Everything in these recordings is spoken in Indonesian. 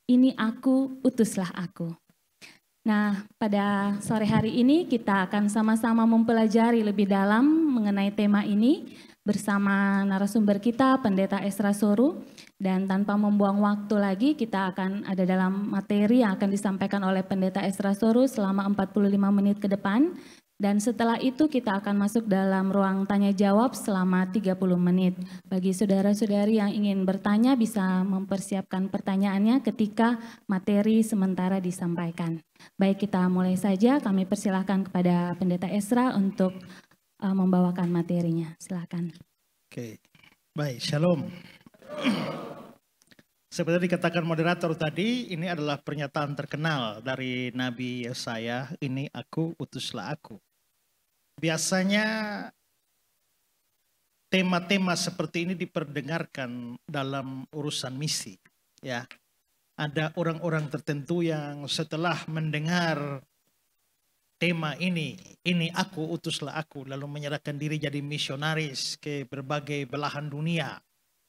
"Ini aku, utuslah aku." Nah, pada sore hari ini kita akan sama-sama mempelajari lebih dalam mengenai tema ini bersama narasumber kita, Pendeta Esra Soru. Dan tanpa membuang waktu lagi, kita akan ada dalam materi yang akan disampaikan oleh Pendeta Esra Soru selama 45 menit ke depan. Dan setelah itu kita akan masuk dalam ruang tanya jawab selama 30 menit. Bagi saudara-saudari yang ingin bertanya bisa mempersiapkan pertanyaannya ketika materi sementara disampaikan. Baik, kita mulai saja. Kami persilahkan kepada Pendeta Esra untuk membawakan materinya. Silakan. Oke, baik, shalom. Seperti dikatakan moderator tadi, ini adalah pernyataan terkenal dari Nabi Yesaya, "Ini aku, utuslah aku." Biasanya tema-tema seperti ini diperdengarkan dalam urusan misi, ya. Ada orang-orang tertentu yang setelah mendengar tema ini aku, utuslah aku, lalu menyerahkan diri jadi misionaris ke berbagai belahan dunia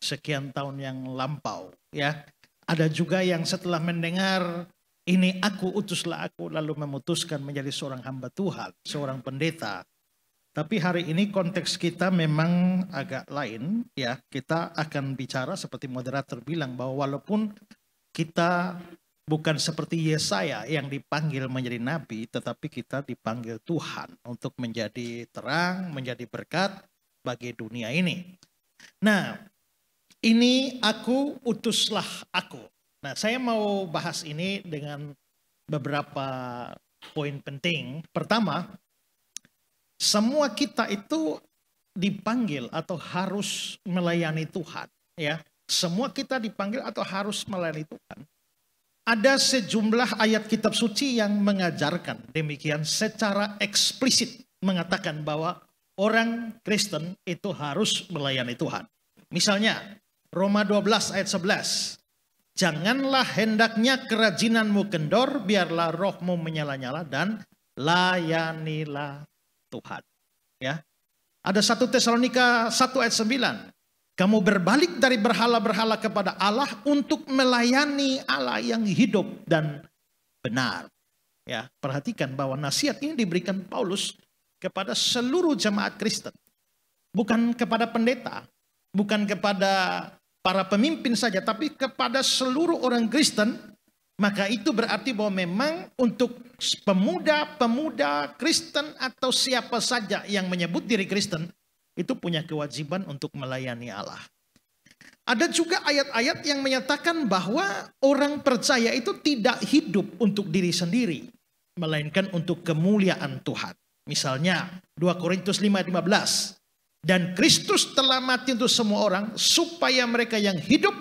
sekian tahun yang lampau, ya. Ada juga yang setelah mendengar "Ini aku, utuslah aku", lalu memutuskan menjadi seorang hamba Tuhan, seorang pendeta. Tapi hari ini konteks kita memang agak lain, ya. Kita akan bicara seperti moderator bilang bahwa walaupun kita bukan seperti Yesaya yang dipanggil menjadi nabi, tetapi kita dipanggil Tuhan untuk menjadi terang, menjadi berkat bagi dunia ini. Nah, "Ini aku, utuslah aku." Nah, saya mau bahas ini dengan beberapa poin penting. Pertama, semua kita itu dipanggil atau harus melayani Tuhan, ya. Semua kita dipanggil atau harus melayani Tuhan. Ada sejumlah ayat kitab suci yang mengajarkan demikian secara eksplisit, mengatakan bahwa orang Kristen itu harus melayani Tuhan. Misalnya Roma 12 ayat 11. "Janganlah hendaknya kerajinanmu kendor, biarlah rohmu menyala-nyala dan layanilah Tuhan." Ya. Ada 1 Tesalonika 1 ayat 9. "Kamu berbalik dari berhala-berhala kepada Allah untuk melayani Allah yang hidup dan benar." Ya, perhatikan bahwa nasihat ini diberikan Paulus kepada seluruh jemaat Kristen. Bukan kepada pendeta, bukan kepada para pemimpin saja, tapi kepada seluruh orang Kristen. Maka itu berarti bahwa memang untuk pemuda-pemuda Kristen atau siapa saja yang menyebut diri Kristen, itu punya kewajiban untuk melayani Allah. Ada juga ayat-ayat yang menyatakan bahwa orang percaya itu tidak hidup untuk diri sendiri, melainkan untuk kemuliaan Tuhan. Misalnya 2 Korintus 5:15. "Dan Kristus telah mati untuk semua orang, supaya mereka yang hidup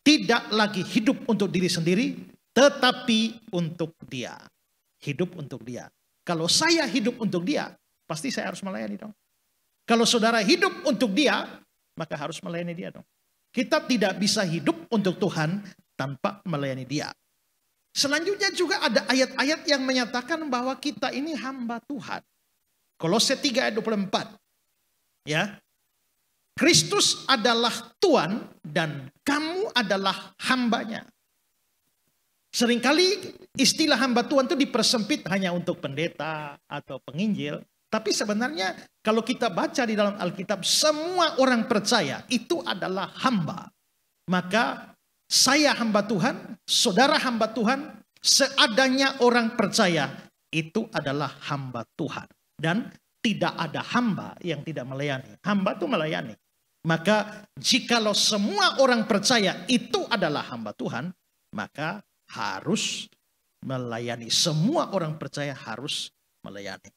tidak lagi hidup untuk diri sendiri, tetapi untuk Dia." Hidup untuk Dia. Kalau saya hidup untuk Dia, pasti saya harus melayani dong. Kalau saudara hidup untuk Dia, maka harus melayani Dia dong. Kita tidak bisa hidup untuk Tuhan tanpa melayani Dia. Selanjutnya juga ada ayat-ayat yang menyatakan bahwa kita ini hamba Tuhan. Kolose 3 ayat 24. Ya. "Kristus adalah Tuhan dan kamu adalah hambanya." Seringkali istilah hamba Tuhan itu dipersempit hanya untuk pendeta atau penginjil. Tapi sebenarnya kalau kita baca di dalam Alkitab, semua orang percaya itu adalah hamba. Maka saya hamba Tuhan, saudara hamba Tuhan, seadanya orang percaya itu adalah hamba Tuhan. Dan tidak ada hamba yang tidak melayani. Hamba itu melayani. Maka jikalau semua orang percaya itu adalah hamba Tuhan, maka harus melayani. Semua orang percaya harus melayani.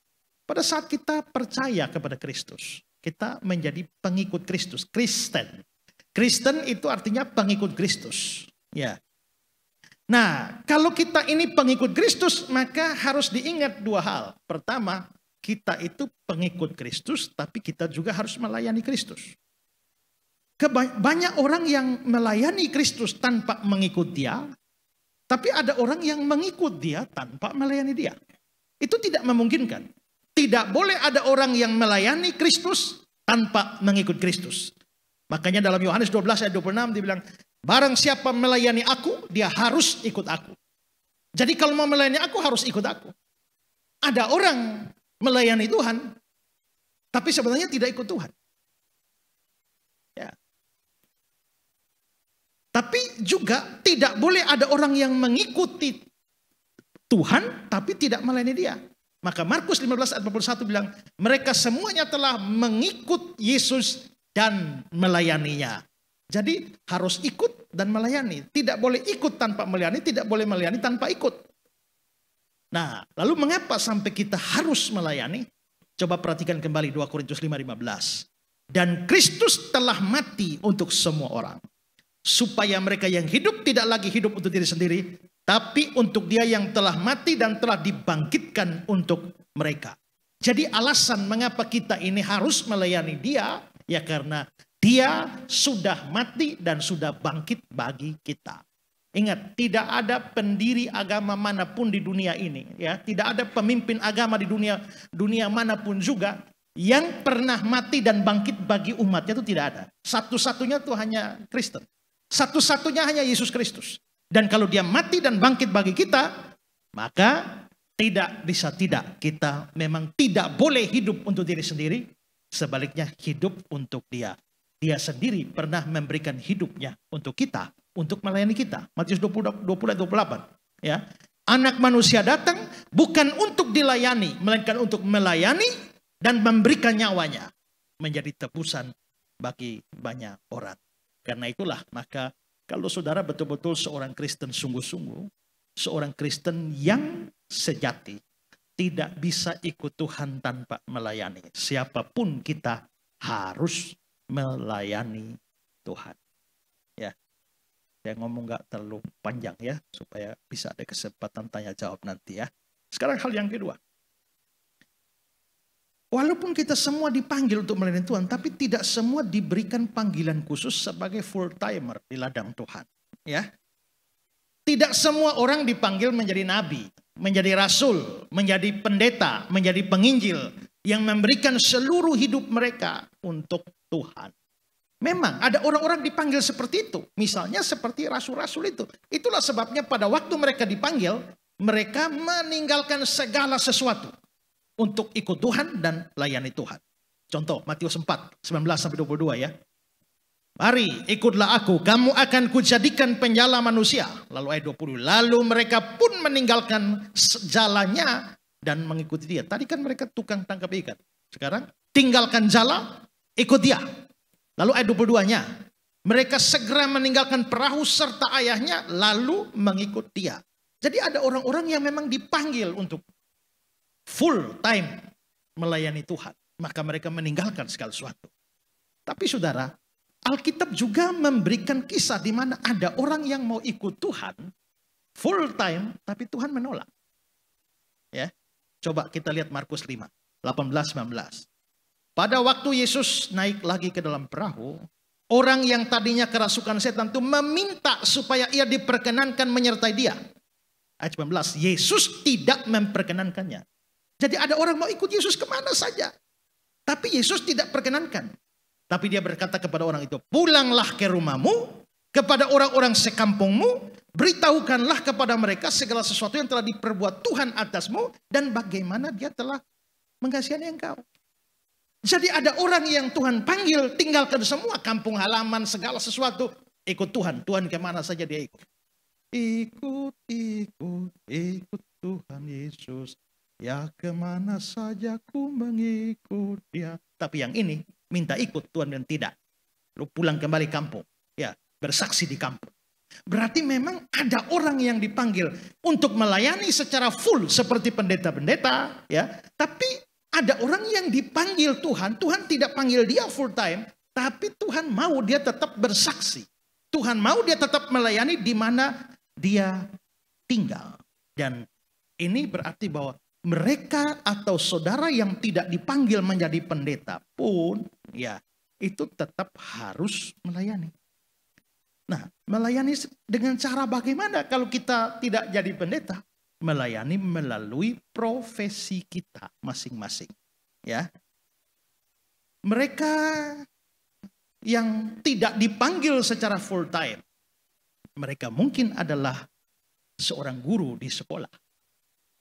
Pada saat kita percaya kepada Kristus, kita menjadi pengikut Kristus, Kristen. Kristen itu artinya pengikut Kristus. Ya. Nah, kalau kita ini pengikut Kristus, maka harus diingat dua hal. Pertama, kita itu pengikut Kristus, tapi kita juga harus melayani Kristus. Banyak orang yang melayani Kristus tanpa mengikut Dia, tapi ada orang yang mengikut Dia tanpa melayani Dia. Itu tidak memungkinkan. Tidak boleh ada orang yang melayani Kristus tanpa mengikut Kristus. Makanya dalam Yohanes 12 ayat 26 dibilang, Barang siapa melayani aku, dia harus ikut aku. Jadi kalau mau melayani aku, harus ikut aku. Ada orang melayani Tuhan, tapi sebenarnya tidak ikut Tuhan. Ya. Tapi juga tidak boleh ada orang yang mengikuti Tuhan, tapi tidak melayani dia. Maka Markus 15 ayat 41 bilang, mereka semuanya telah mengikut Yesus dan melayaninya. Jadi harus ikut dan melayani. Tidak boleh ikut tanpa melayani, tidak boleh melayani tanpa ikut. Nah, lalu mengapa sampai kita harus melayani? Coba perhatikan kembali 2 Korintus 5:15. Dan Kristus telah mati untuk semua orang, supaya mereka yang hidup tidak lagi hidup untuk diri sendiri, tapi untuk Dia yang telah mati dan telah dibangkitkan untuk mereka. Jadi alasan mengapa kita ini harus melayani Dia, ya karena Dia sudah mati dan sudah bangkit bagi kita. Ingat, tidak ada pendiri agama manapun di dunia ini, ya, tidak ada pemimpin agama di dunia manapun juga yang pernah mati dan bangkit bagi umatnya, itu tidak ada. Satu-satunya itu hanya Kristen. Satu-satunya hanya Yesus Kristus. Dan kalau Dia mati dan bangkit bagi kita, maka tidak bisa tidak, kita memang tidak boleh hidup untuk diri sendiri, sebaliknya hidup untuk Dia. Dia sendiri pernah memberikan hidupnya untuk kita, untuk melayani kita. Matius 20 ayat 28. Ya. Anak manusia datang bukan untuk dilayani, melainkan untuk melayani dan memberikan nyawanya menjadi tebusan bagi banyak orang. Karena itulah, maka kalau saudara betul-betul seorang Kristen sungguh-sungguh, seorang Kristen yang sejati, tidak bisa ikut Tuhan tanpa melayani. Siapapun kita harus melayani Tuhan. Ya, saya ngomong nggak terlalu panjang ya, supaya bisa ada kesempatan tanya jawab nanti ya. Sekarang hal yang kedua. Walaupun kita semua dipanggil untuk melayani Tuhan, tapi tidak semua diberikan panggilan khusus sebagai full timer di ladang Tuhan. Ya, tidak semua orang dipanggil menjadi nabi, menjadi rasul, menjadi pendeta, menjadi penginjil yang memberikan seluruh hidup mereka untuk Tuhan. Memang ada orang-orang dipanggil seperti itu. Misalnya seperti rasul-rasul itu. Itulah sebabnya pada waktu mereka dipanggil, mereka meninggalkan segala sesuatu untuk ikut Tuhan dan layani Tuhan. Contoh Matius 4, 19-22 ya. Mari ikutlah aku, kamu akan kujadikan penjala manusia. Lalu ayat 20, lalu mereka pun meninggalkan jalannya dan mengikuti Dia. Tadi kan mereka tukang tangkap ikan. Sekarang tinggalkan jala, ikut Dia. Lalu ayat 22-nya, mereka segera meninggalkan perahu serta ayahnya lalu mengikut Dia. Jadi ada orang-orang yang memang dipanggil untuk full time melayani Tuhan. Maka mereka meninggalkan segala sesuatu. Tapi saudara, Alkitab juga memberikan kisah di mana ada orang yang mau ikut Tuhan full time, tapi Tuhan menolak. Ya, coba kita lihat Markus 5, 18-19. Pada waktu Yesus naik lagi ke dalam perahu, orang yang tadinya kerasukan setan itu meminta supaya ia diperkenankan menyertai dia. Ayat 19, Yesus tidak memperkenankannya. Jadi ada orang mau ikut Yesus kemana saja, tapi Yesus tidak perkenankan. Tapi Dia berkata kepada orang itu, pulanglah ke rumahmu, kepada orang-orang sekampungmu, beritahukanlah kepada mereka segala sesuatu yang telah diperbuat Tuhan atasmu, dan bagaimana Dia telah mengasihani engkau. Jadi ada orang yang Tuhan panggil, tinggalkan semua kampung halaman, segala sesuatu, ikut Tuhan. Tuhan kemana saja dia ikut. Ikut Tuhan Yesus. Ya kemana saja ku mengikut Dia. Tapi yang ini minta ikut Tuhan dan tidak. Lalu pulang kembali kampung. Ya, bersaksi di kampung. Berarti memang ada orang yang dipanggil untuk melayani secara full seperti pendeta-pendeta. Ya, tapi ada orang yang dipanggil Tuhan. Tuhan tidak panggil dia full time. Tapi Tuhan mau dia tetap bersaksi. Tuhan mau dia tetap melayani di mana dia tinggal. Dan ini berarti bahwa mereka atau saudara yang tidak dipanggil menjadi pendeta pun, ya, itu tetap harus melayani. Nah, melayani dengan cara bagaimana kalau kita tidak jadi pendeta? Melayani melalui profesi kita masing-masing. Ya, mereka yang tidak dipanggil secara full time, Mereka mungkin adalah seorang guru di sekolah,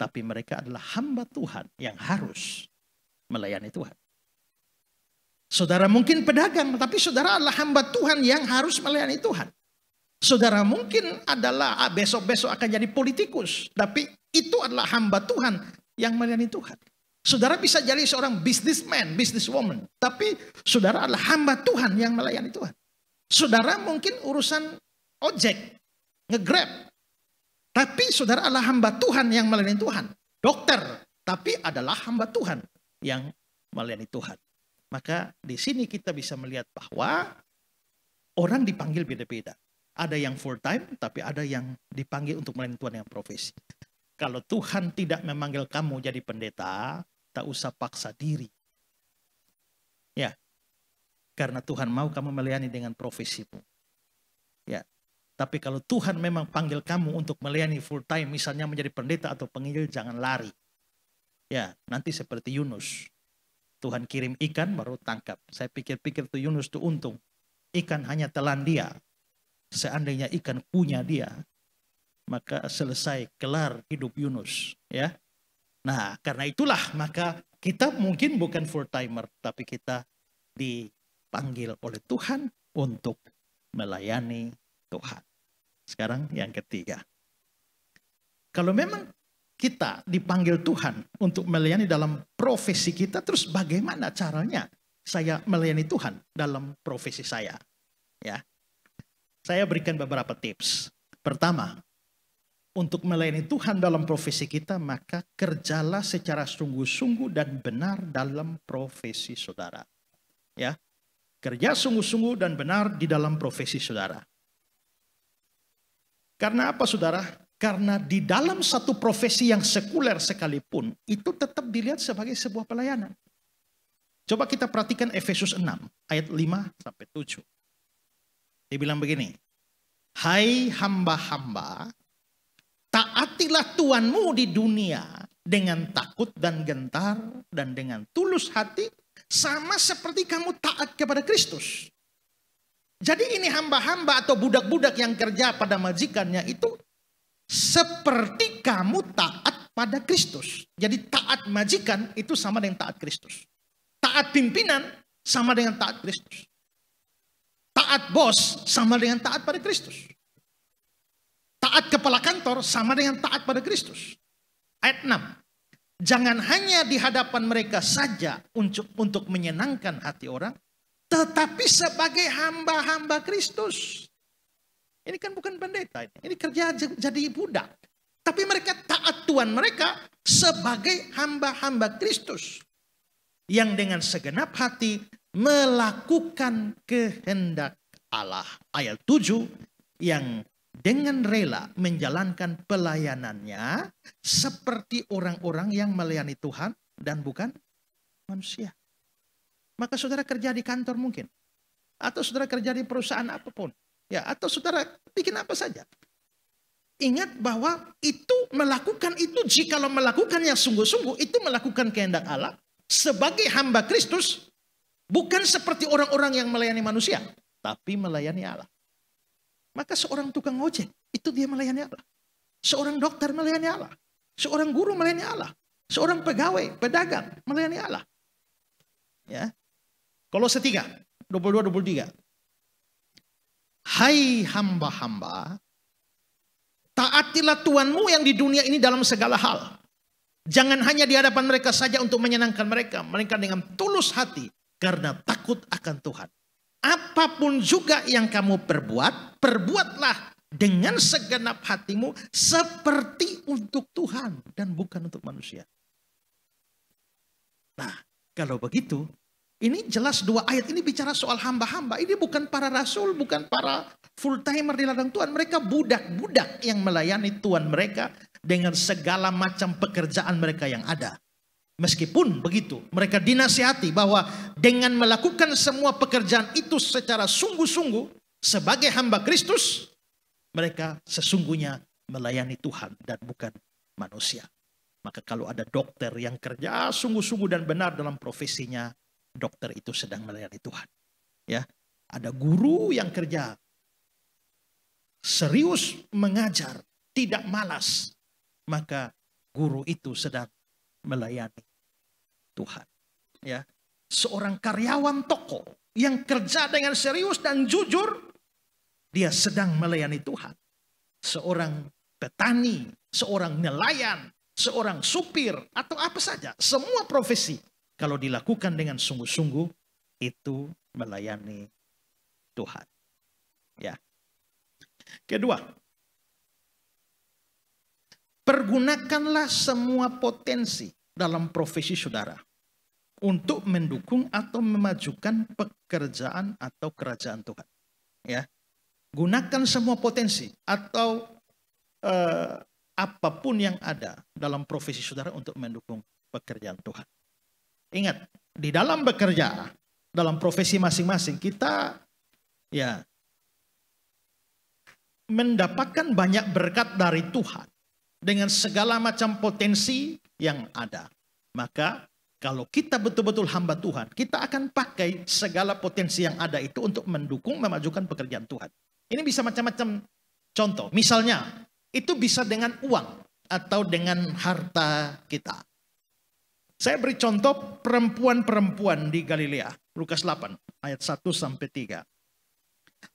tapi mereka adalah hamba Tuhan yang harus melayani Tuhan. Saudara mungkin pedagang, tapi saudara adalah hamba Tuhan yang harus melayani Tuhan. Saudara mungkin adalah besok-besok akan jadi politikus, tapi itu adalah hamba Tuhan yang melayani Tuhan. Saudara bisa jadi seorang businessman, businesswoman, tapi saudara adalah hamba Tuhan yang melayani Tuhan. Saudara mungkin urusan ojek, nge-grab, tapi saudara adalah hamba Tuhan yang melayani Tuhan. Dokter, tapi adalah hamba Tuhan yang melayani Tuhan. Maka di sini kita bisa melihat bahwa orang dipanggil beda-beda. Ada yang full time, tapi ada yang dipanggil untuk melayani Tuhan yang profesi. Kalau Tuhan tidak memanggil kamu jadi pendeta, tak usah paksa diri. Ya, karena Tuhan mau kamu melayani dengan profesimu. Ya, tapi kalau Tuhan memang panggil kamu untuk melayani full time, misalnya menjadi pendeta atau penginjil, jangan lari. Ya, nanti seperti Yunus. Tuhan kirim ikan baru tangkap. Saya pikir-pikir tuh Yunus tuh untung. Ikan hanya telan dia. Seandainya ikan punya dia, maka selesai, kelar hidup Yunus. Ya. Nah, karena itulah maka kita mungkin bukan full timer, tapi kita dipanggil oleh Tuhan untuk melayani Tuhan. Sekarang yang ketiga. Kalau memang kita dipanggil Tuhan untuk melayani dalam profesi kita, terus bagaimana caranya saya melayani Tuhan dalam profesi saya? Ya, saya berikan beberapa tips. Pertama, untuk melayani Tuhan dalam profesi kita, maka kerjalah secara sungguh-sungguh dan benar dalam profesi saudara. Ya, kerja sungguh-sungguh dan benar di dalam profesi saudara. Karena apa, saudara? Karena di dalam satu profesi yang sekuler sekalipun, itu tetap dilihat sebagai sebuah pelayanan. Coba kita perhatikan Efesus 6, ayat 5-7. Dia bilang begini, hai hamba-hamba, taatilah Tuhanmu di dunia dengan takut dan gentar dan dengan tulus hati, sama seperti kamu taat kepada Kristus. Jadi ini hamba-hamba atau budak-budak yang kerja pada majikannya itu seperti kamu taat pada Kristus. Jadi taat majikan itu sama dengan taat Kristus. Taat pimpinan sama dengan taat Kristus. Taat bos sama dengan taat pada Kristus. Taat kepala kantor sama dengan taat pada Kristus. Ayat 6. Jangan hanya di hadapan mereka saja untuk menyenangkan hati orang, tetapi sebagai hamba-hamba Kristus. Ini kan bukan pendeta, ini kerja jadi budak. Tapi mereka taat Tuhan mereka sebagai hamba-hamba Kristus. Yang dengan segenap hati melakukan kehendak Allah. Ayat 7, yang dengan rela menjalankan pelayanannya seperti orang-orang yang melayani Tuhan dan bukan manusia. Maka saudara kerja di kantor mungkin. Atau saudara kerja di perusahaan apapun. Ya, atau saudara bikin apa saja. Ingat bahwa itu melakukan itu, jikalau melakukannya sungguh-sungguh, itu melakukan kehendak Allah sebagai hamba Kristus, bukan seperti orang-orang yang melayani manusia, tapi melayani Allah. Maka seorang tukang ojek, itu dia melayani Allah. Seorang dokter melayani Allah. Seorang guru melayani Allah. Seorang pegawai, pedagang melayani Allah. Ya. Kolose 3, 22-23. Hai hamba-hamba, taatilah Tuhanmu yang di dunia ini dalam segala hal. Jangan hanya di hadapan mereka saja untuk menyenangkan mereka, melainkan dengan tulus hati karena takut akan Tuhan. Apapun juga yang kamu perbuat, perbuatlah dengan segenap hatimu seperti untuk Tuhan dan bukan untuk manusia. Nah, kalau begitu, ini jelas dua ayat ini bicara soal hamba-hamba. Ini bukan para rasul, bukan para full timer di ladang Tuhan. Mereka budak-budak yang melayani Tuhan mereka dengan segala macam pekerjaan mereka yang ada. Meskipun begitu, mereka dinasihati bahwa dengan melakukan semua pekerjaan itu secara sungguh-sungguh sebagai hamba Kristus, mereka sesungguhnya melayani Tuhan dan bukan manusia. Maka kalau ada dokter yang kerja sungguh-sungguh dan benar dalam profesinya, dokter itu sedang melayani Tuhan. Ya, ada guru yang kerja serius mengajar, tidak malas, maka guru itu sedang melayani Tuhan. Ya, seorang karyawan toko yang kerja dengan serius dan jujur, dia sedang melayani Tuhan. Seorang petani, seorang nelayan, seorang supir, atau apa saja, semua profesi kalau dilakukan dengan sungguh-sungguh itu melayani Tuhan. Ya. Kedua, pergunakanlah semua potensi dalam profesi saudara untuk mendukung atau memajukan pekerjaan atau kerajaan Tuhan. Ya, gunakan semua potensi atau apapun yang ada dalam profesi saudara untuk mendukung pekerjaan Tuhan. Ingat, di dalam bekerja, dalam profesi masing-masing kita ya mendapatkan banyak berkat dari Tuhan dengan segala macam potensi yang ada. Maka kalau kita betul-betul hamba Tuhan, kita akan pakai segala potensi yang ada itu untuk mendukung, memajukan pekerjaan Tuhan. Ini bisa macam-macam contoh. Misalnya, itu bisa dengan uang atau dengan harta kita. Saya beri contoh perempuan-perempuan di Galilea, Lukas 8 ayat 1-3.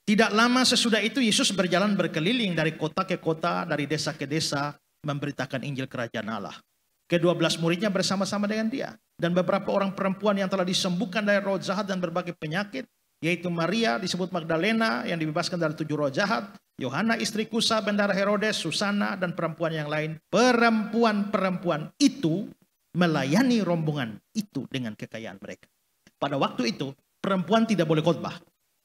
Tidak lama sesudah itu Yesus berjalan berkeliling dari kota ke kota, dari desa ke desa, memberitakan Injil Kerajaan Allah. Ke-12 muridnya bersama-sama dengan dia. Dan beberapa orang perempuan yang telah disembuhkan dari roh jahat dan berbagai penyakit, yaitu Maria disebut Magdalena yang dibebaskan dari 7 roh jahat, Yohana istri Kusa, bendahara Herodes, Susana, dan perempuan yang lain. Perempuan-perempuan itu melayani rombongan itu dengan kekayaan mereka. Pada waktu itu, perempuan tidak boleh khotbah.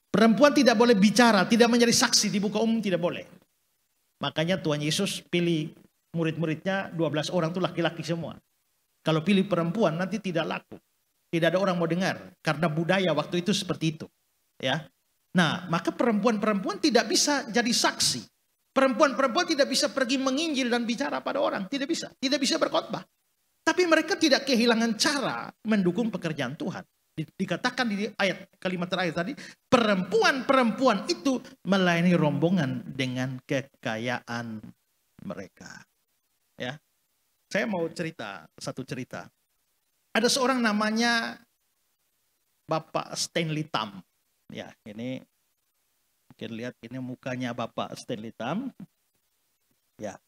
Perempuan tidak boleh bicara, tidak menjadi saksi di muka umum, tidak boleh. Makanya Tuhan Yesus pilih murid-muridnya 12 orang itu laki-laki semua. Kalau pilih perempuan nanti tidak laku. Tidak ada orang mau dengar. Karena budaya waktu itu seperti itu. Ya. Nah, maka perempuan-perempuan tidak bisa jadi saksi. Perempuan-perempuan tidak bisa pergi menginjil dan bicara pada orang. Tidak bisa. Tidak bisa berkhotbah. Tapi mereka tidak kehilangan cara mendukung pekerjaan Tuhan. Dikatakan di ayat kalimat terakhir tadi, perempuan-perempuan itu melayani rombongan dengan kekayaan mereka. Ya, saya mau cerita satu cerita. Ada seorang namanya Bapak Stanley Tam. Ya, ini mungkin lihat ini mukanya Bapak Stanley Tam. Ya,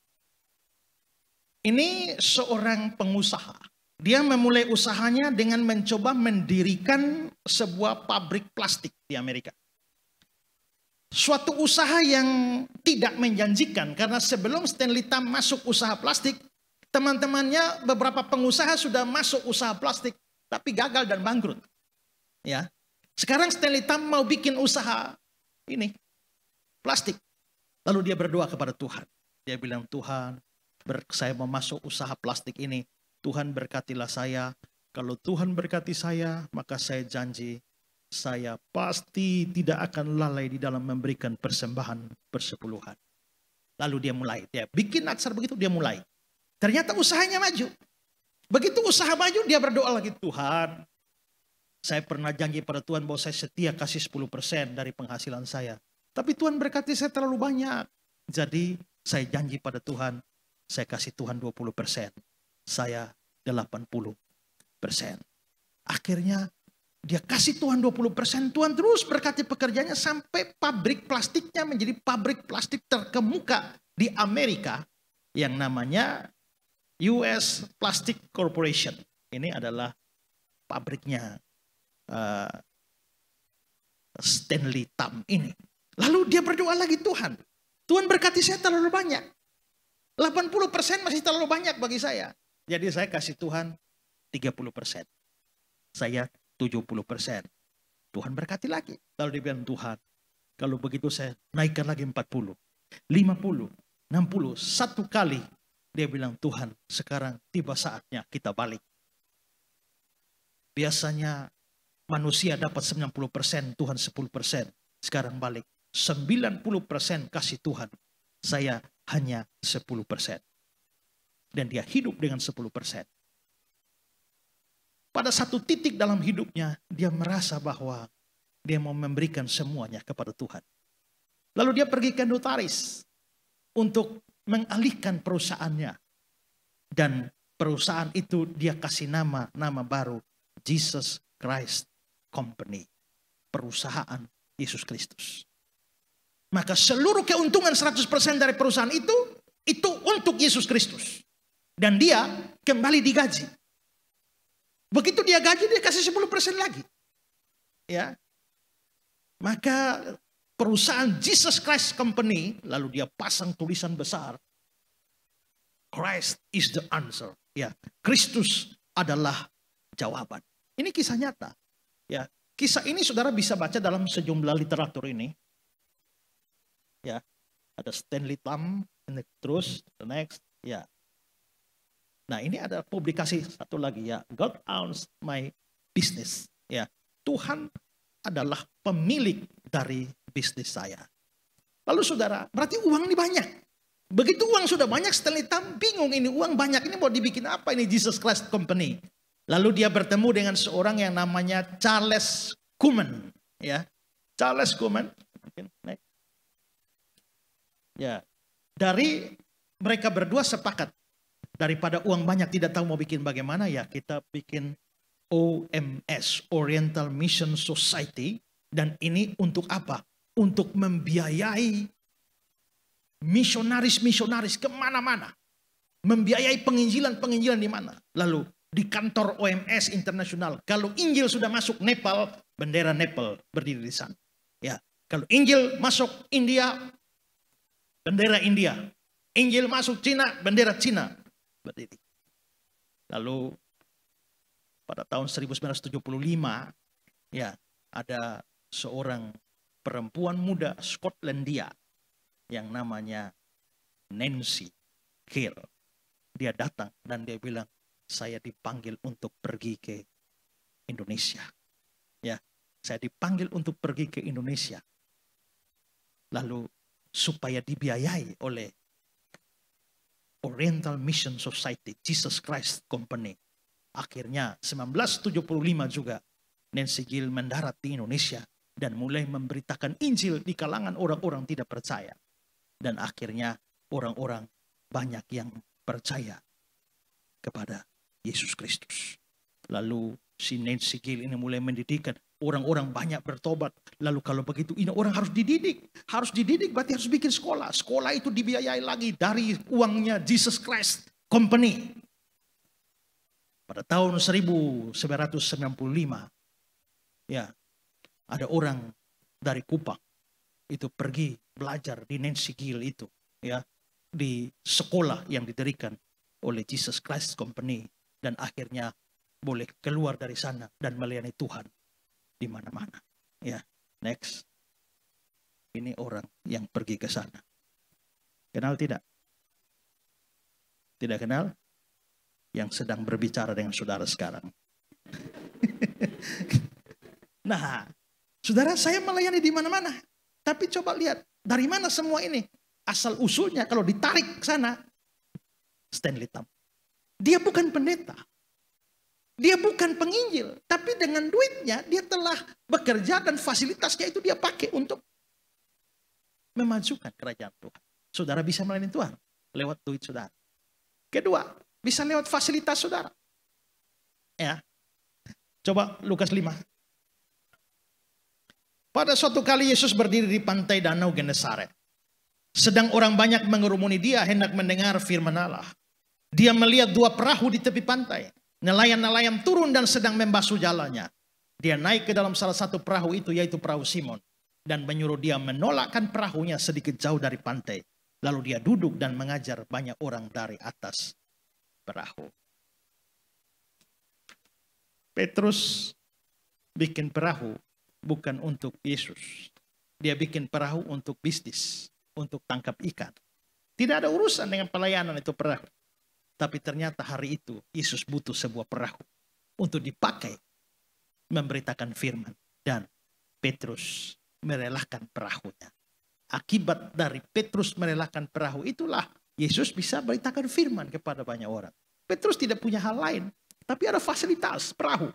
ini seorang pengusaha. Dia memulai usahanya dengan mencoba mendirikan sebuah pabrik plastik di Amerika. Suatu usaha yang tidak menjanjikan karena sebelum Stanley Tam masuk usaha plastik, teman-temannya beberapa pengusaha sudah masuk usaha plastik tapi gagal dan bangkrut. Ya. Sekarang Stanley Tam mau bikin usaha ini plastik. Lalu dia berdoa kepada Tuhan. Dia bilang, Tuhan, saya mau masuk usaha plastik ini. Tuhan berkatilah saya. Kalau Tuhan berkati saya, maka saya janji saya pasti tidak akan lalai di dalam memberikan persembahan persepuluhan. Lalu dia mulai, dia bikin aksar begitu, dia mulai. Ternyata usahanya maju. Begitu usaha maju, dia berdoa lagi, Tuhan, saya pernah janji pada Tuhan bahwa saya setia kasih 10% dari penghasilan saya. Tapi Tuhan berkati saya terlalu banyak. Jadi saya janji pada Tuhan, saya kasih Tuhan 20%. Saya 80%. Akhirnya dia kasih Tuhan 20%. Tuhan terus berkati pekerjaannya sampai pabrik plastiknya menjadi pabrik plastik terkemuka di Amerika yang namanya US Plastic Corporation. Ini adalah pabriknya Stanley Tam ini. Lalu dia berdoa lagi, Tuhan berkati saya terlalu banyak. 80% masih terlalu banyak bagi saya. Jadi saya kasih Tuhan 30%. Saya 70%. Tuhan berkati lagi. Lalu dia bilang, Tuhan, kalau begitu saya naikkan lagi 40, 50, 60. Satu kali dia bilang, Tuhan, sekarang tiba saatnya kita balik. Biasanya manusia dapat 90%, Tuhan 10%. Sekarang balik. 90% kasih Tuhan. Saya hanya 10%. Dan dia hidup dengan 10%. Pada satu titik dalam hidupnya, dia merasa bahwa dia mau memberikan semuanya kepada Tuhan. Lalu dia pergi ke notaris untuk mengalihkan perusahaannya. Dan perusahaan itu dia kasih nama baru, Jesus Christ Company. Perusahaan Yesus Kristus. Maka seluruh keuntungan 100% dari perusahaan itu untuk Yesus Kristus. Dan dia kembali digaji. Begitu dia gaji, dia kasih 10% lagi. Ya. Maka perusahaan Jesus Christ Company, lalu dia pasang tulisan besar, Christ is the answer. Ya, Kristus adalah jawaban. Ini kisah nyata. Ya, kisah ini saudara bisa baca dalam sejumlah literatur ini. Ya, ada Stanley Tam, terus the next, ya. Nah, ini ada publikasi satu lagi, ya, God owns my business. Ya, Tuhan adalah pemilik dari bisnis saya. Lalu saudara, berarti uang ini banyak. Begitu uang sudah banyak, Stanley Tam bingung, ini uang banyak, ini mau dibikin apa ini Jesus Christ Company. Lalu dia bertemu dengan seorang yang namanya Charles Kuhlman. Ya, Charles Kuhlman. Ya, dari mereka berdua sepakat, daripada uang banyak tidak tahu mau bikin bagaimana, ya kita bikin OMS, Oriental Mission Society. Dan ini untuk apa? Untuk membiayai misionaris-misionaris kemana-mana. Membiayai penginjilan-penginjilan di mana. Lalu di kantor OMS internasional, kalau Injil sudah masuk Nepal, bendera Nepal berdiri di sana. Ya, kalau Injil masuk India, bendera India. Injil masuk Cina, bendera Cina berdiri. Lalu pada tahun 1975, ya, ada seorang perempuan muda Skotlandia yang namanya Nancy Gill. Dia datang dan dia bilang, saya dipanggil untuk pergi ke Indonesia. Ya, saya dipanggil untuk pergi ke Indonesia. Lalu supaya dibiayai oleh Oriental Mission Society, Jesus Christ Company. Akhirnya 1975 juga Nancy Gill mendarat di Indonesia dan mulai memberitakan Injil di kalangan orang-orang tidak percaya. Dan akhirnya orang-orang banyak yang percaya kepada Yesus Kristus. Lalu si Nancy Gill ini mulai mendidikkan, orang-orang banyak bertobat. Lalu kalau begitu ini orang harus dididik. Harus dididik berarti harus bikin sekolah. Sekolah itu dibiayai lagi dari uangnya Jesus Christ Company. Pada tahun 1995, ya, ada orang dari Kupang itu pergi belajar di Nancy Gill itu, ya, di sekolah yang didirikan oleh Jesus Christ Company, dan akhirnya boleh keluar dari sana dan melayani Tuhan di mana-mana. Ya, next. Ini orang yang pergi ke sana. Kenal tidak? Tidak kenal? Yang sedang berbicara dengan saudara sekarang. Nah, saudara, saya melayani di mana-mana. Tapi coba lihat, dari mana semua ini? Asal usulnya kalau ditarik ke sana, Stanley Tam. Dia bukan pendeta. Dia bukan penginjil. Tapi dengan duitnya, dia telah bekerja dan fasilitasnya itu dia pakai untuk memajukan kerajaan Tuhan. Saudara bisa melayani Tuhan lewat duit saudara. Kedua, bisa lewat fasilitas saudara. Ya. Coba Lukas 5. Pada suatu kali Yesus berdiri di pantai danau Genesaret. Sedang orang banyak mengerumuni dia hendak mendengar firman Allah. Dia melihat dua perahu di tepi pantai. Nelayan-nelayan turun dan sedang membasuh jalannya. Dia naik ke dalam salah satu perahu itu, yaitu perahu Simon. Dan menyuruh dia menolakkan perahunya sedikit jauh dari pantai. Lalu dia duduk dan mengajar banyak orang dari atas perahu. Petrus bikin perahu bukan untuk Yesus. Dia bikin perahu untuk bisnis, untuk tangkap ikan. Tidak ada urusan dengan pelayanan itu perahu. Tapi ternyata hari itu Yesus butuh sebuah perahu untuk dipakai memberitakan firman. Dan Petrus merelakan perahunya. Akibat dari Petrus merelakan perahu itulah Yesus bisa beritakan firman kepada banyak orang. Petrus tidak punya hal lain, tapi ada fasilitas perahu.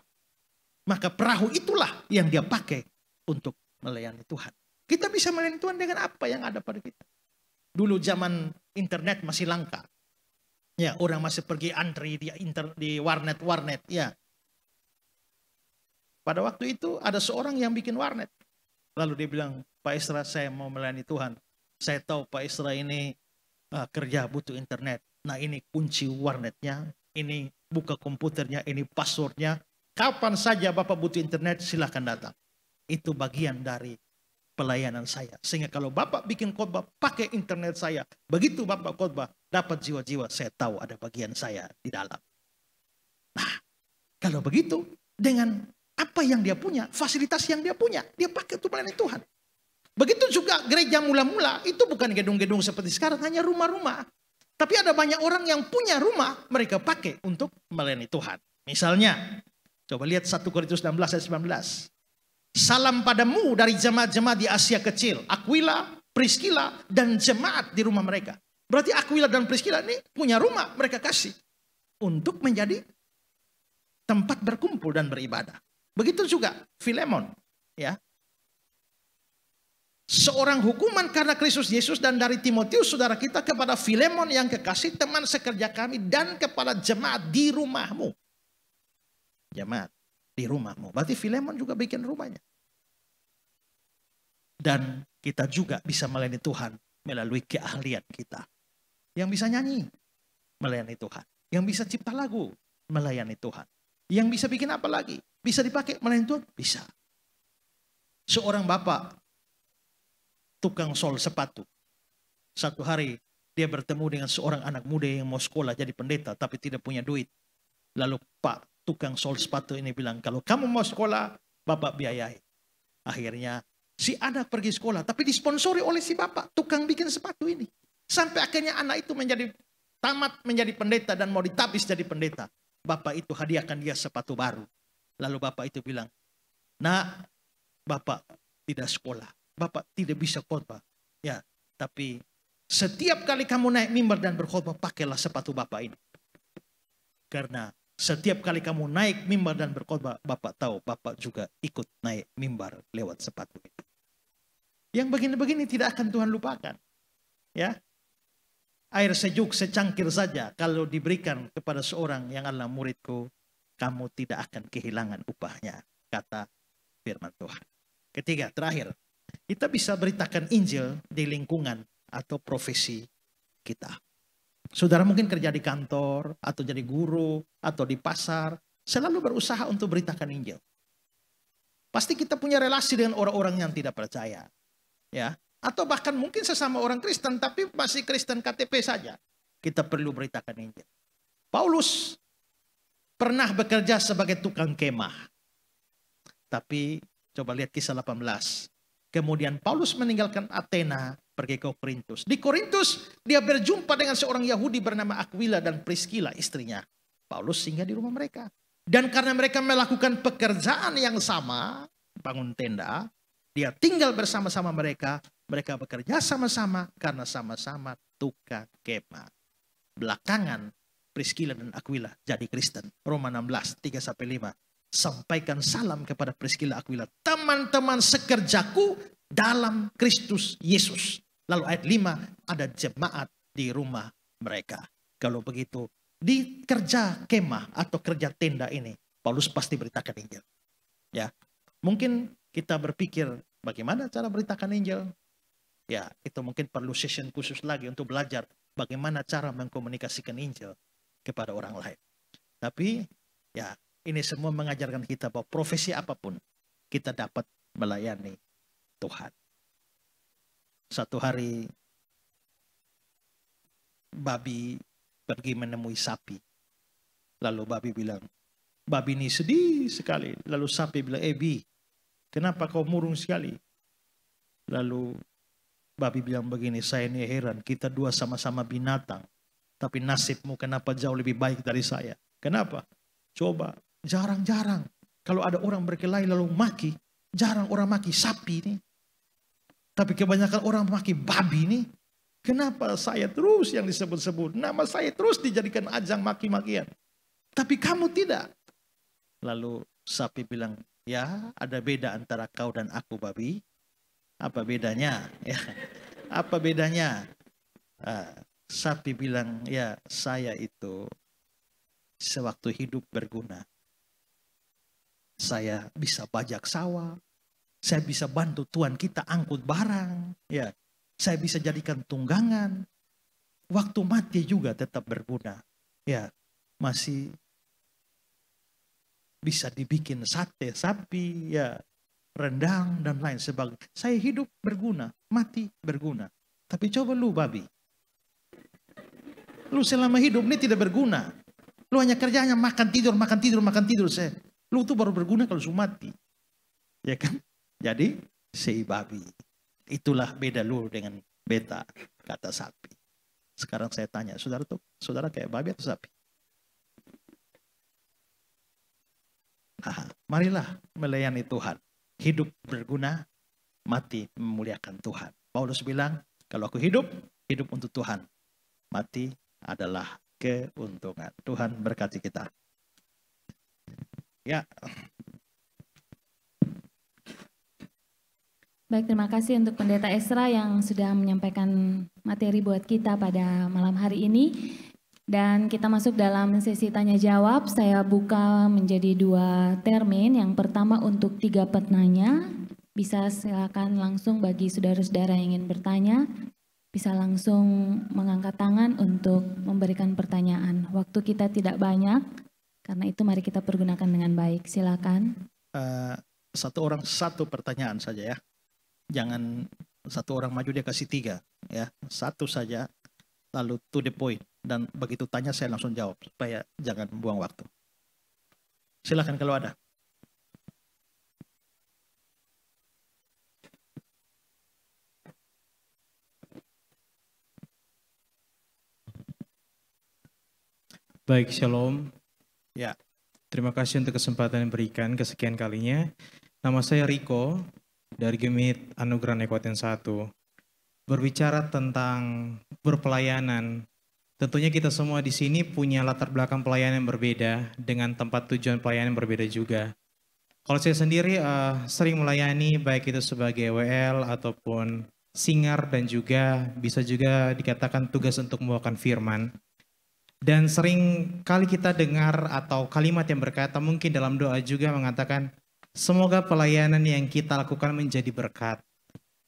Maka perahu itulah yang dia pakai untuk melayani Tuhan. Kita bisa melayani Tuhan dengan apa yang ada pada kita. Dulu zaman internet masih langka. Ya, orang masih pergi antri di warnet. Ya. Pada waktu itu ada seorang yang bikin warnet. Lalu dia bilang, Pak Isra, saya mau melayani Tuhan. Saya tahu Pak Isra ini kerja butuh internet. Nah, ini kunci warnetnya, ini buka komputernya, ini passwordnya. Kapan saja Bapak butuh internet, silahkan datang. Itu bagian dari pelayanan saya. Sehingga kalau Bapak bikin khotbah pakai internet saya, begitu Bapak khotbah dapat jiwa-jiwa, saya tahu ada bagian saya di dalam. Nah, kalau begitu dengan apa yang dia punya, fasilitas yang dia punya, dia pakai untuk melayani Tuhan. Begitu juga gereja mula-mula, itu bukan gedung-gedung seperti sekarang, hanya rumah-rumah. Tapi ada banyak orang yang punya rumah, mereka pakai untuk melayani Tuhan. Misalnya, coba lihat 1 Korintus 16 ayat 19. Salam padamu dari jemaat-jemaat di Asia Kecil, Aquila, Priscilla, dan jemaat di rumah mereka. Berarti Aquila dan Priscilla ini punya rumah, mereka kasih untuk menjadi tempat berkumpul dan beribadah. Begitu juga Filemon, ya. Seorang hukuman karena Kristus Yesus dan dari Timotius saudara kita kepada Filemon yang kekasih, teman sekerja kami, dan kepada jemaat di rumahmu. Jemaat di rumahmu. Berarti Filemon juga bikin rumahnya. Dan kita juga bisa melayani Tuhan melalui keahlian kita. Yang bisa nyanyi, melayani Tuhan. Yang bisa cipta lagu, melayani Tuhan. Yang bisa bikin apa lagi? Bisa dipakai melayani Tuhan? Bisa. Seorang bapak, tukang sol sepatu. Satu hari dia bertemu dengan seorang anak muda yang mau sekolah jadi pendeta tapi tidak punya duit. Lalu Pak tukang sol sepatu ini bilang, kalau kamu mau sekolah, Bapak biayai. Akhirnya si anak pergi sekolah, tapi disponsori oleh si bapak, tukang bikin sepatu ini. Sampai akhirnya anak itu tamat menjadi pendeta dan mau ditapis jadi pendeta. Bapak itu hadiahkan dia sepatu baru. Lalu bapak itu bilang, nak, Bapak tidak sekolah, Bapak tidak bisa khotbah. Ya, tapi setiap kali kamu naik mimbar dan berkhotbah, pakailah sepatu Bapak ini. Karena setiap kali kamu naik mimbar dan berkhotbah, Bapak tahu Bapak juga ikut naik mimbar lewat sepatu itu. Yang begini-begini tidak akan Tuhan lupakan. Ya. Air sejuk secangkir saja kalau diberikan kepada seorang yang adalah muridku, kamu tidak akan kehilangan upahnya, kata firman Tuhan. Ketiga, terakhir, kita bisa beritakan Injil di lingkungan atau profesi kita. Saudara mungkin kerja di kantor, atau jadi guru, atau di pasar, selalu berusaha untuk beritakan Injil. Pasti kita punya relasi dengan orang-orang yang tidak percaya. Ya, atau bahkan mungkin sesama orang Kristen, tapi masih Kristen KTP saja. Kita perlu beritakan Injil. Paulus pernah bekerja sebagai tukang kemah. Tapi coba lihat kisah 18. Kemudian Paulus meninggalkan Athena, pergi ke Korintus. Di Korintus dia berjumpa dengan seorang Yahudi bernama Aquila dan Priscilla, istrinya. Paulus singgah di rumah mereka. Dan karena mereka melakukan pekerjaan yang sama, bangun tenda, dia tinggal bersama-sama mereka. Mereka bekerja sama-sama karena sama-sama tukang kemah. Belakangan Priscilla dan Aquila jadi Kristen. Roma 16, 3-5. Sampaikan salam kepada Priscilla Aquila, teman-teman sekerjaku dalam Kristus Yesus. Lalu ayat 5, ada jemaat di rumah mereka. Kalau begitu, di kerja kemah atau kerja tenda ini, Paulus pasti beritakan Injil. Ya, mungkin kita berpikir bagaimana cara beritakan Injil? Ya, itu mungkin perlu session khusus lagi untuk belajar bagaimana cara mengkomunikasikan Injil kepada orang lain. Tapi ya, ini semua mengajarkan kita bahwa profesi apapun kita dapat melayani Tuhan. Satu hari babi pergi menemui sapi. Lalu babi bilang, babi ini sedih sekali. Lalu sapi bilang, Bi, kenapa kau murung sekali? Lalu babi bilang begini, saya ini heran, kita dua sama-sama binatang. Tapi nasibmu kenapa jauh lebih baik dari saya? Kenapa? Coba, jarang-jarang. Kalau ada orang berkelahi lalu maki, jarang orang maki sapi ini. Tapi kebanyakan orang maki babi ini. Kenapa saya terus yang disebut-sebut? Nama saya terus dijadikan ajang maki-makian. Tapi kamu tidak. Lalu sapi bilang, ya ada beda antara kau dan aku babi. Apa bedanya? Ya. Apa bedanya? Sapi bilang, ya saya itu sewaktu hidup berguna. Saya bisa bajak sawah, saya bisa bantu Tuhan kita angkut barang, ya. Saya bisa jadikan tunggangan. Waktu mati juga tetap berguna. Ya, masih bisa dibikin sate sapi, ya, rendang dan lain sebagainya. Saya hidup berguna, mati berguna. Tapi coba lu babi, lu selama hidup ini tidak berguna. Lu hanya kerjanya makan tidur, makan tidur, makan tidur. Lu tuh baru berguna kalau sudah mati. Ya kan? Jadi si babi. Itulah beda lu dengan beta, kata sapi. Sekarang saya tanya, saudara kayak babi atau sapi? Marilah melayani Tuhan. Hidup berguna, mati memuliakan Tuhan. Paulus bilang, kalau aku hidup, hidup untuk Tuhan. Mati adalah keuntungan. Tuhan berkati kita. Ya. Baik, terima kasih untuk Pendeta Esra yang sudah menyampaikan materi buat kita pada malam hari ini. Dan kita masuk dalam sesi tanya jawab. Saya buka menjadi 2 termin. Yang pertama untuk 3 penanya. Bisa silakan langsung bagi saudara-saudara yang ingin bertanya. Bisa langsung mengangkat tangan untuk memberikan pertanyaan. Waktu kita tidak banyak, karena itu mari kita pergunakan dengan baik. Silakan. Satu orang satu pertanyaan saja ya. Jangan satu orang maju dia kasih 3 ya. Satu saja lalu to the point dan begitu tanya saya langsung jawab supaya jangan buang waktu. Silakan kalau ada. Baik, shalom. Ya. Terima kasih untuk kesempatan yang diberikan kesekian kalinya. Nama saya Riko dari Gemit Anugerah Nekuaten 1. Berbicara tentang berpelayanan, tentunya kita semua di sini punya latar belakang pelayanan yang berbeda dengan tempat tujuan pelayanan yang berbeda juga. Kalau saya sendiri sering melayani baik itu sebagai WL ataupun singar dan juga bisa juga dikatakan tugas untuk membawakan firman. Dan sering kali kita dengar atau kalimat yang berkata mungkin dalam doa juga mengatakan semoga pelayanan yang kita lakukan menjadi berkat.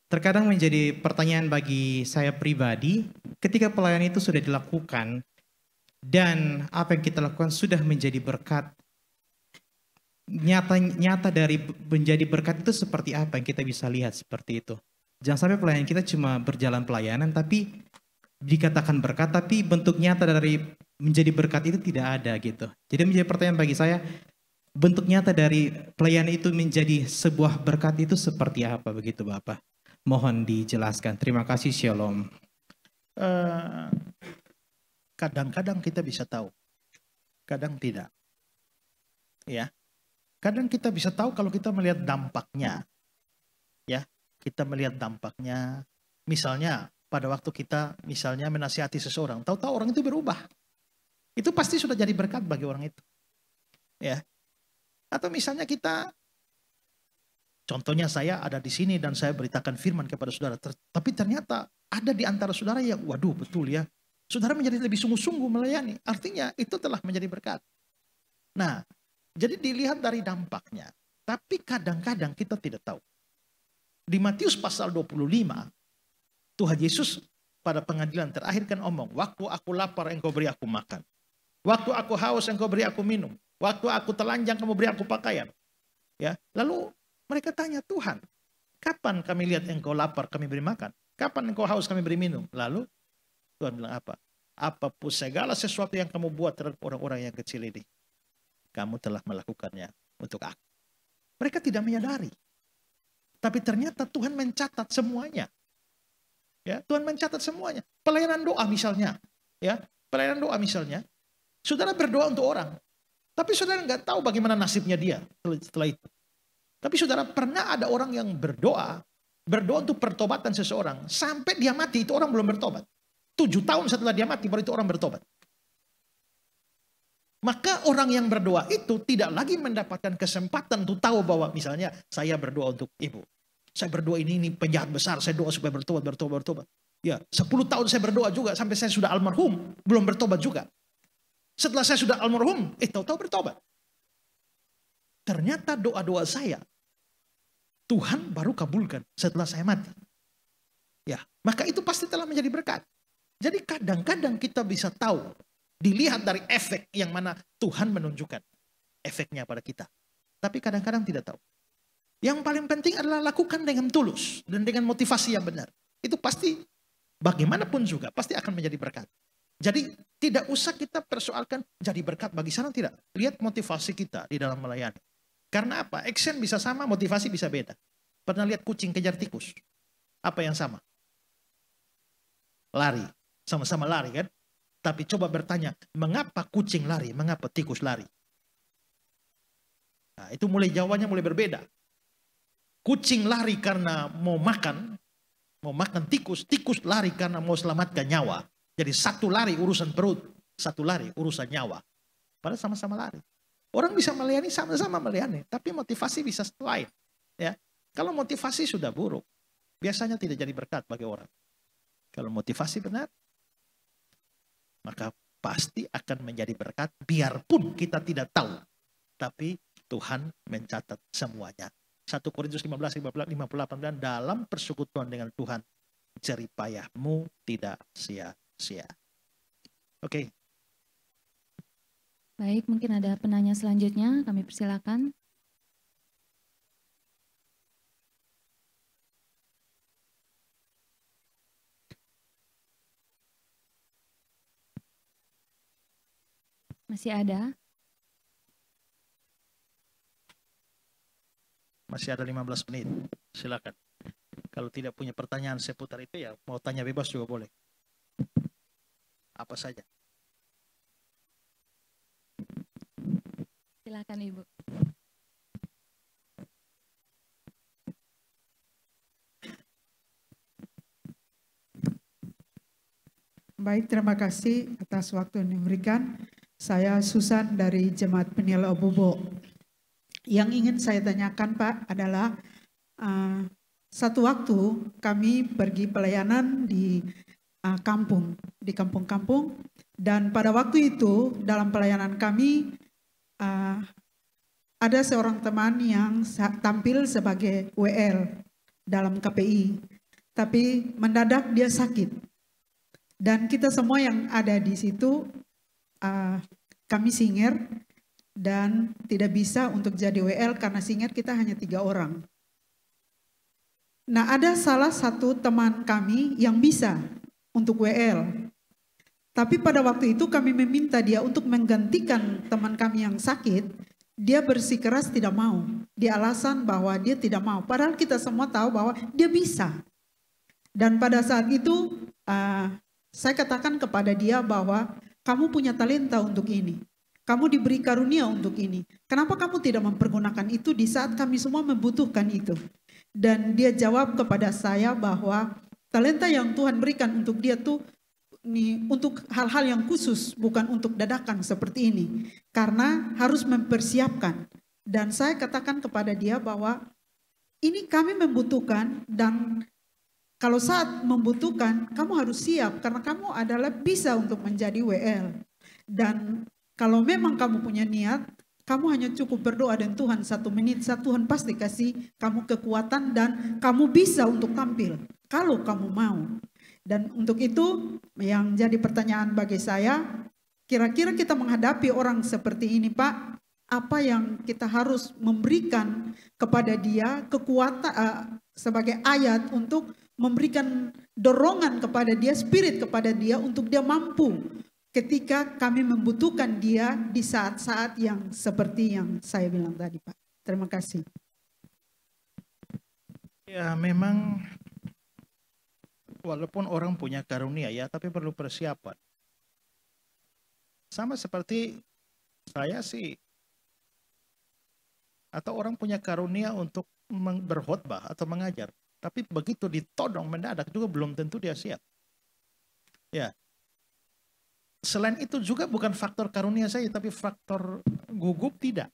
Terkadang menjadi pertanyaan bagi saya pribadi, ketika pelayanan itu sudah dilakukan dan apa yang kita lakukan sudah menjadi berkat, nyata dari menjadi berkat itu seperti apa yang kita bisa lihat seperti itu. Jangan sampai pelayanan kita cuma berjalan pelayanan tapi dikatakan berkat tapi bentuk nyata dari menjadi berkat itu tidak ada gitu. Jadi menjadi pertanyaan bagi saya, bentuk nyata dari pelayanan itu menjadi sebuah berkat itu seperti apa begitu Bapak? Mohon dijelaskan. Terima kasih, shalom. Kadang-kadang kita bisa tahu, kadang tidak. Ya, kadang kita bisa tahu kalau kita melihat dampaknya. Ya, kita melihat dampaknya. Misalnya pada waktu kita misalnya menasihati seseorang, tahu-tahu orang itu berubah. Itu pasti sudah jadi berkat bagi orang itu. Ya. Atau misalnya kita, contohnya saya ada di sini dan saya beritakan firman kepada saudara. Tapi ternyata ada di antara saudara yang, waduh betul ya. Saudara menjadi lebih sungguh-sungguh melayani. Artinya itu telah menjadi berkat. Nah, jadi dilihat dari dampaknya. Tapi kadang-kadang kita tidak tahu. Di Matius pasal 25, Tuhan Yesus pada pengadilan terakhir kan omong, waktu aku lapar engkau beri aku makan. Waktu aku haus engkau beri aku minum. Waktu aku telanjang kamu beri aku pakaian. Ya, lalu mereka tanya, Tuhan, kapan kami lihat engkau lapar kami beri makan? Kapan engkau haus kami beri minum? Lalu Tuhan bilang apa? Apapun segala sesuatu yang kamu buat terhadap orang-orang yang kecil ini, kamu telah melakukannya untuk aku. Mereka tidak menyadari. Tapi ternyata Tuhan mencatat semuanya. Ya, Tuhan mencatat semuanya. Pelayanan doa misalnya, ya, pelayanan doa misalnya, saudara berdoa untuk orang, tapi saudara nggak tahu bagaimana nasibnya dia setelah itu. Tapi saudara pernah ada orang yang berdoa untuk pertobatan seseorang, sampai dia mati itu orang belum bertobat. 7 tahun setelah dia mati baru itu orang bertobat. Maka orang yang berdoa itu tidak lagi mendapatkan kesempatan untuk tahu bahwa misalnya saya berdoa untuk ibu. saya berdoa ini penjahat besar, saya doa supaya bertobat. Ya, 10 tahun saya berdoa juga sampai saya sudah almarhum, belum bertobat juga. Setelah saya sudah almarhum, tahu-tahu bertobat. Ternyata doa-doa saya Tuhan baru kabulkan setelah saya mati. Ya, maka itu pasti telah menjadi berkat. Jadi kadang-kadang kita bisa tahu, dilihat dari efek yang mana Tuhan menunjukkan efeknya pada kita. Tapi kadang-kadang tidak tahu. Yang paling penting adalah lakukan dengan tulus dan dengan motivasi yang benar. Itu pasti bagaimanapun juga pasti akan menjadi berkat. Jadi tidak usah kita persoalkan jadi berkat bagi sana, tidak. Lihat motivasi kita di dalam melayani. Karena apa? Action bisa sama, motivasi bisa beda. Pernah lihat kucing kejar tikus? Apa yang sama? Lari. Sama-sama lari kan? Tapi coba bertanya, mengapa kucing lari? Mengapa tikus lari? Nah, itu jawabannya mulai berbeda. Kucing lari karena mau makan tikus. Tikus lari karena mau selamatkan nyawa. Jadi satu lari urusan perut, satu lari urusan nyawa. Padahal sama-sama lari. Orang bisa melayani, sama-sama melayani, tapi motivasi bisa lain. Ya, kalau motivasi sudah buruk, biasanya tidak jadi berkat bagi orang. Kalau motivasi benar, maka pasti akan menjadi berkat, biarpun kita tidak tahu. Tapi Tuhan mencatat semuanya. 1 Korintus 15:58 dan dalam persekutuan dengan Tuhan, jeripayahmu tidak sia-sia. Oke. Baik, mungkin ada penanya selanjutnya, kami persilakan. Masih ada? Masih ada 15 menit, silakan. Kalau tidak punya pertanyaan seputar itu ya mau tanya bebas juga boleh. Apa saja. Silakan Ibu. Baik, terima kasih atas waktu yang diberikan. Saya Susan dari Jemaat Peniel Obobo. Yang ingin saya tanyakan Pak adalah satu waktu kami pergi pelayanan di kampung-kampung, dan pada waktu itu dalam pelayanan kami ada seorang teman yang tampil sebagai WL dalam KPI, tapi mendadak dia sakit. Dan kita semua yang ada di situ, kami singer dan tidak bisa untuk jadi WL karena singer kita hanya 3 orang. Nah, ada salah satu teman kami yang bisa untuk WL. Tapi pada waktu itu kami meminta dia untuk menggantikan teman kami yang sakit. Dia bersikeras tidak mau. Dia alasan bahwa dia tidak mau. Padahal kita semua tahu bahwa dia bisa. Dan pada saat itu saya katakan kepada dia bahwa kamu punya talenta untuk ini. Kamu diberi karunia untuk ini. Kenapa kamu tidak mempergunakan itu di saat kami semua membutuhkan itu? Dan dia jawab kepada saya bahwa talenta yang Tuhan berikan untuk dia tuh untuk hal-hal yang khusus, bukan untuk dadakan seperti ini. Karena harus mempersiapkan. Dan saya katakan kepada dia bahwa ini kami membutuhkan, dan kalau saat membutuhkan, kamu harus siap. Karena kamu adalah bisa untuk menjadi WL. Dan kalau memang kamu punya niat, kamu hanya cukup berdoa dan Tuhan 1 menit, Tuhan pasti kasih kamu kekuatan dan kamu bisa untuk tampil. Kalau kamu mau. Dan untuk itu yang jadi pertanyaan bagi saya, kira-kira kita menghadapi orang seperti ini Pak, apa yang kita harus memberikan kepada dia kekuatan sebagai ayat untuk memberikan dorongan kepada dia, spirit kepada dia untuk dia mampu ketika kami membutuhkan dia di saat-saat yang seperti yang saya bilang tadi Pak. Terima kasih. Ya memang walaupun orang punya karunia ya, tapi perlu persiapan. Sama seperti saya sih, atau orang punya karunia untuk berkhotbah atau mengajar, tapi begitu ditodong mendadak juga belum tentu dia siap. Ya. Selain itu juga bukan faktor karunia saya, tapi faktor gugup tidak.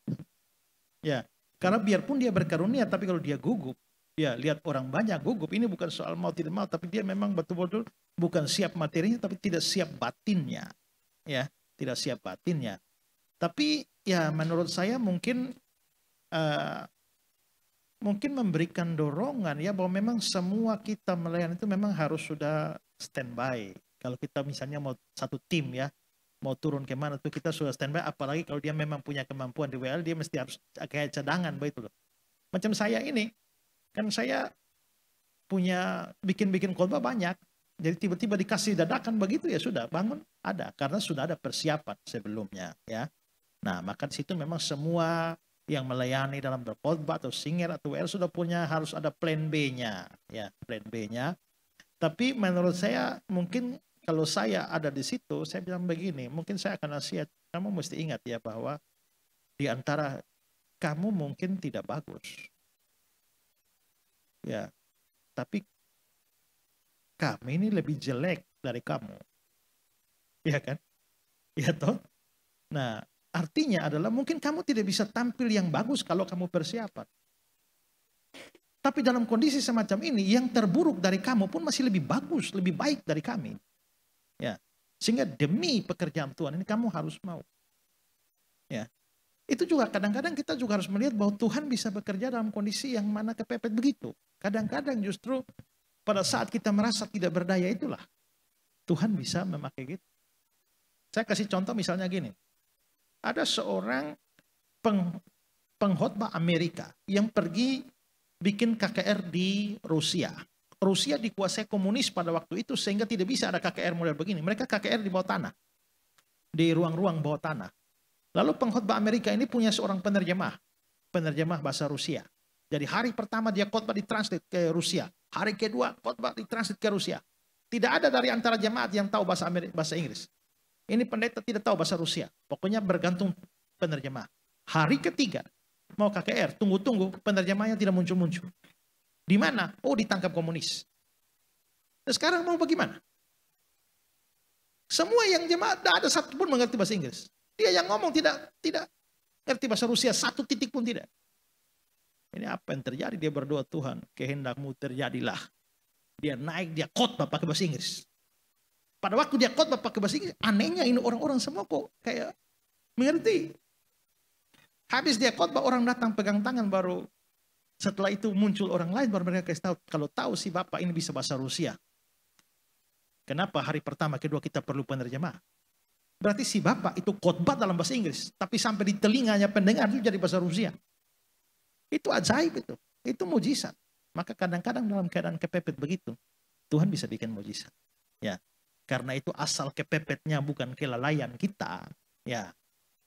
Ya, karena biarpun dia berkarunia, tapi kalau dia gugup, Ya, lihat orang banyak gugup. Ini bukan soal mau tidak mau, tapi dia memang betul-betul bukan siap materinya, tapi tidak siap batinnya. Ya, tidak siap batinnya. Tapi ya menurut saya mungkin memberikan dorongan ya bahwa memang semua kita melayani itu memang harus sudah standby. Kalau kita misalnya mau satu tim ya, mau turun kemana tuh kita sudah standby. Apalagi kalau dia memang punya kemampuan di WL, dia mesti harus kayak cadangan begitu loh. Macam saya ini. Kan saya punya bikin khotbah banyak. Jadi tiba-tiba dikasih dadakan begitu ya sudah bangun ada. Karena sudah ada persiapan sebelumnya ya. Nah maka di situ memang semua yang melayani dalam berkhotbah atau singer atau WL sudah punya harus ada plan B-nya. Ya plan B-nya. Tapi menurut saya mungkin kalau saya ada di situ saya bilang begini. Mungkin saya akan nasihat. Kamu mesti ingat ya bahwa di antara kamu mungkin tidak bagus. Ya, tapi kami ini lebih jelek dari kamu. Ya kan? Ya toh? Nah, artinya adalah mungkin kamu tidak bisa tampil yang bagus kalau kamu persiapan. Tapi dalam kondisi semacam ini, yang terburuk dari kamu pun masih lebih bagus, lebih baik dari kami. Ya, sehingga demi pekerjaan Tuhan ini kamu harus mau. Ya, itu juga kadang-kadang kita juga harus melihat bahwa Tuhan bisa bekerja dalam kondisi yang mana kepepet begitu. Kadang-kadang justru pada saat kita merasa tidak berdaya itulah Tuhan bisa memakai gitu. Saya kasih contoh misalnya gini. Ada seorang pengkhotbah Amerika yang pergi bikin KKR di Rusia. Rusia dikuasai komunis pada waktu itu sehingga tidak bisa ada KKR model begini. Mereka KKR di bawah tanah. Di ruang-ruang bawah tanah. Lalu pengkhotbah Amerika ini punya seorang penerjemah bahasa Rusia. Jadi hari pertama dia khotbah ditranslate ke Rusia. Hari kedua khotbah ditranslate ke Rusia. Tidak ada dari antara jemaat yang tahu bahasa Inggris. Ini pendeta tidak tahu bahasa Rusia. Pokoknya bergantung penerjemah. Hari ketiga mau KKR, tunggu-tunggu penerjemahnya tidak muncul-muncul. Di mana? Oh, ditangkap komunis. Nah, sekarang mau bagaimana? Semua yang jemaat tidak ada satu pun mengerti bahasa Inggris. Dia yang ngomong tidak ngerti bahasa Rusia, satu titik pun tidak. Ini apa yang terjadi? Dia berdoa, Tuhan, kehendakmu terjadilah. Dia naik, dia khotbah pakai bahasa Inggris. Pada waktu dia khotbah pakai bahasa Inggris, anehnya ini orang-orang semua kok kayak mengerti. Habis dia khotbah, orang datang pegang tangan, baru setelah itu muncul orang lain, baru mereka kasih tahu, kalau tahu si Bapak ini bisa bahasa Rusia. Kenapa hari pertama, kedua kita perlu penerjemah? Berarti si Bapak itu khotbah dalam bahasa Inggris, tapi sampai di telinganya pendengar itu jadi bahasa Rusia. Itu ajaib itu. Itu mujizat. Maka kadang-kadang dalam keadaan kepepet begitu, Tuhan bisa bikin mujizat. Ya. Karena itu asal kepepetnya bukan kelalaian kita. Ya.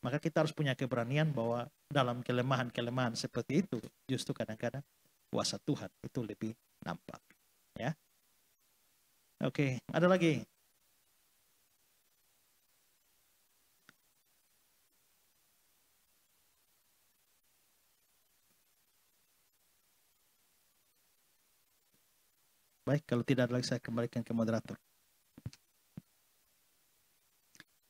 Maka kita harus punya keberanian bahwa dalam kelemahan-kelemahan seperti itu, justru kadang-kadang kuasa Tuhan itu lebih nampak. Ya. Oke, ada lagi. Baik, kalau tidak ada lagi saya kembalikan ke moderator.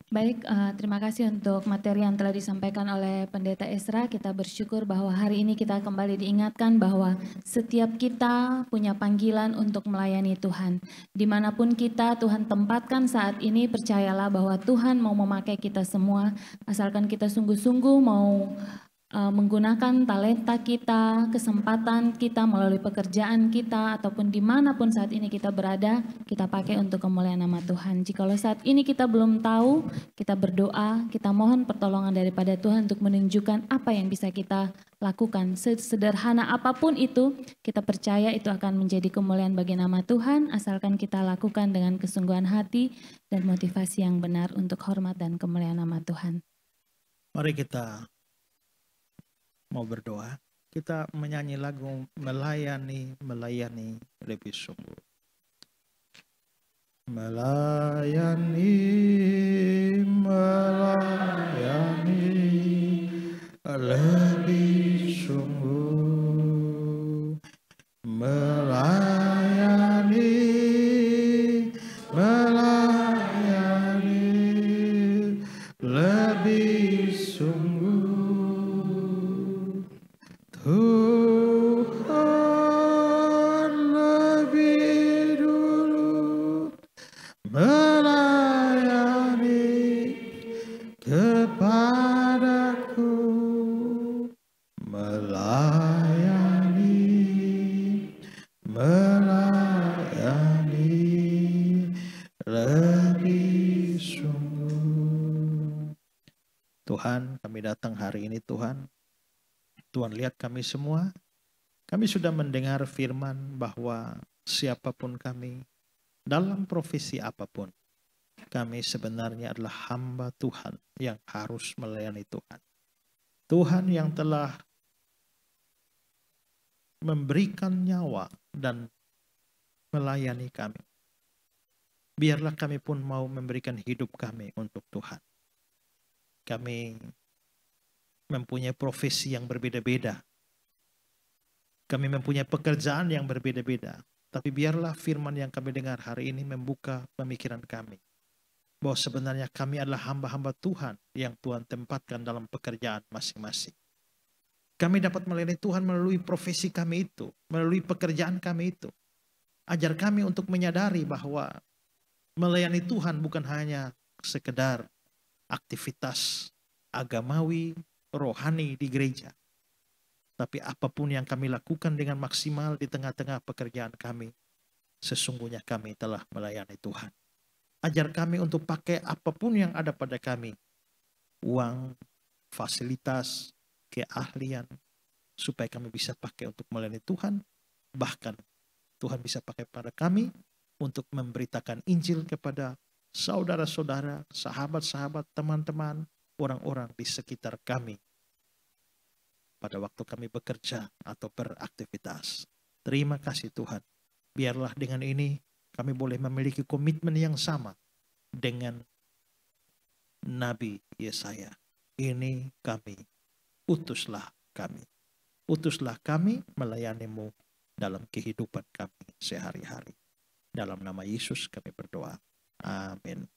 Baik, terima kasih untuk materi yang telah disampaikan oleh Pendeta Esra. Kita bersyukur bahwa hari ini kita kembali diingatkan bahwa setiap kita punya panggilan untuk melayani Tuhan. Dimanapun kita, Tuhan tempatkan saat ini, percayalah bahwa Tuhan mau memakai kita semua, asalkan kita sungguh-sungguh mau menggunakan talenta kita, kesempatan kita melalui pekerjaan kita, ataupun dimanapun saat ini kita berada, kita pakai untuk kemuliaan nama Tuhan. Jikalau saat ini kita belum tahu, kita berdoa, kita mohon pertolongan daripada Tuhan untuk menunjukkan apa yang bisa kita lakukan. Sederhana apapun itu, kita percaya itu akan menjadi kemuliaan bagi nama Tuhan, asalkan kita lakukan dengan kesungguhan hati dan motivasi yang benar untuk hormat dan kemuliaan nama Tuhan. Mari kita mau berdoa, kita menyanyi lagu melayani lebih sungguh. Melayani lebih sungguh. Melayani lebih sungguh. Tuhan Tuhan, kami datang hari ini Tuhan. Tuhan lihat kami semua. Kami sudah mendengar firman bahwa siapapun kami, dalam profesi apapun, kami sebenarnya adalah hamba Tuhan yang harus melayani Tuhan. Tuhan yang telah memberikan nyawa dan melayani kami. Biarlah kami pun mau memberikan hidup kami untuk Tuhan. Kami mempunyai profesi yang berbeda-beda. Kami mempunyai pekerjaan yang berbeda-beda. Tapi biarlah firman yang kami dengar hari ini membuka pemikiran kami. Bahwa sebenarnya kami adalah hamba-hamba Tuhan yang Tuhan tempatkan dalam pekerjaan masing-masing. Kami dapat melayani Tuhan melalui profesi kami itu, melalui pekerjaan kami itu. Ajar kami untuk menyadari bahwa melayani Tuhan bukan hanya sekedar aktivitas agamawi, rohani di gereja. Tapi apapun yang kami lakukan dengan maksimal di tengah-tengah pekerjaan kami, sesungguhnya kami telah melayani Tuhan. Ajar kami untuk pakai apapun yang ada pada kami. Uang, fasilitas, keahlian, supaya kami bisa pakai untuk melayani Tuhan. Bahkan Tuhan bisa pakai pada kami untuk memberitakan Injil kepada saudara-saudara, sahabat-sahabat, teman-teman, orang-orang di sekitar kami pada waktu kami bekerja atau beraktivitas. Terima kasih Tuhan. Biarlah dengan ini kami boleh memiliki komitmen yang sama dengan Nabi Yesaya. Ini kami, utuslah kami. Utuslah kami melayanimu dalam kehidupan kami sehari-hari. Dalam nama Yesus kami berdoa. Amin.